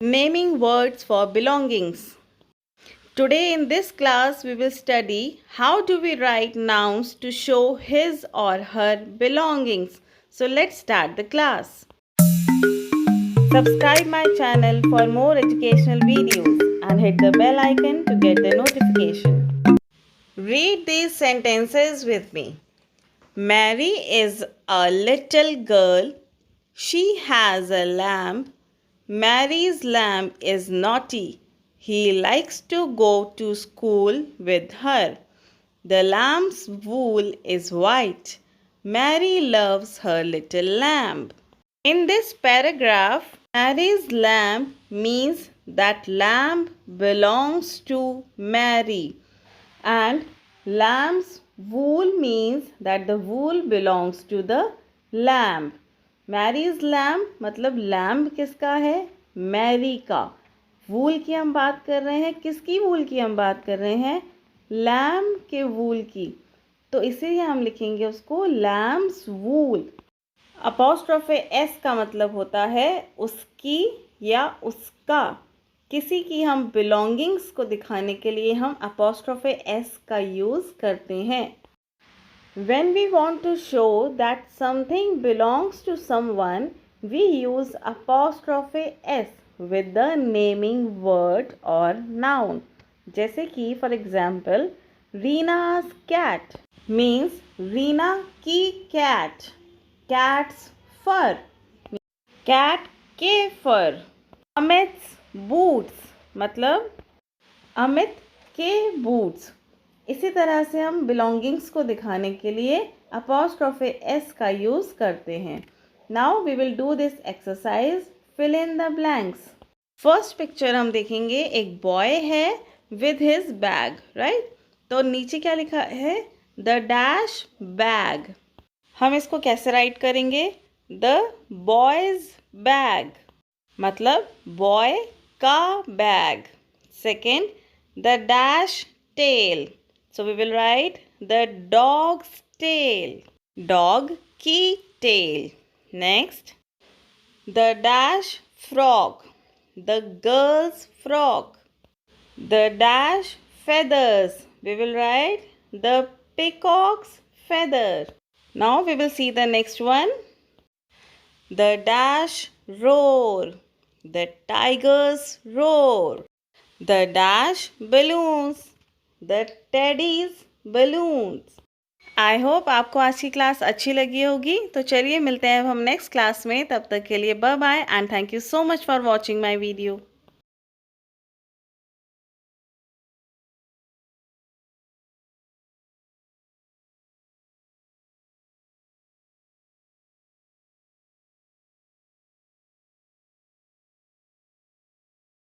Naming words for belongings. Today in this class we will study how do we write nouns to show his or her belongings. So let's start the class. Subscribe my channel for more educational videos and hit the bell icon to get the notification. Read these sentences with me. Mary is a little girl. She has a lamb. Mary's lamb is naughty. He likes to go to school with her. The lamb's wool is white. Mary loves her little lamb. In this paragraph, Mary's lamb means that lamb belongs to Mary, and lamb's wool means that the wool belongs to the lamb. Mary's lamb मतलब lamb किसका है? Mary का. वूल की हम बात कर रहे हैं. किसकी वूल की हम बात कर रहे हैं? लैम्ब के वूल की. तो इसीलिए हम लिखेंगे उसको लैम्ब्स वूल. अपोस्ट्रोफे एस का मतलब होता है उसकी या उसका. किसी की हम बिलोंगिंग्स को दिखाने के लिए हम अपोस्ट्रोफे एस का यूज़ करते हैं. When we want to show that something belongs to someone, we use apostrophe s with the naming word or noun. जैसे कि for example, Reena's cat means Reena की cat. Cat's fur. Cat के fur. Amit's boots मतलब अमित के boots. इसी तरह से हम बिलोंगिंग्स को दिखाने के लिए अपोस्ट्रोफे एस का यूज़ करते हैं. Now we will do this exercise. Fill in the blanks. First picture हम देखेंगे. एक बॉय है विद हिज बैग, राइट. तो नीचे क्या लिखा है? The dash bag. हम इसको कैसे राइट करेंगे? द बॉयज बैग मतलब बॉय का bag. Second, the dash tail. So we will write the dog's tail. Dog की tail. Next, the dash frog. The girl's frog. The dash feathers. We will write the peacock's feather. Now we will see the next one. The dash roar. The tiger's roar. The dash balloons. The teddy's balloons. I hope आपको आज की class अच्छी लगी होगी. तो चलिए मिलते हैं हम नेक्स्ट क्लास में. तब तक के लिए bye bye and thank you so much for watching my video.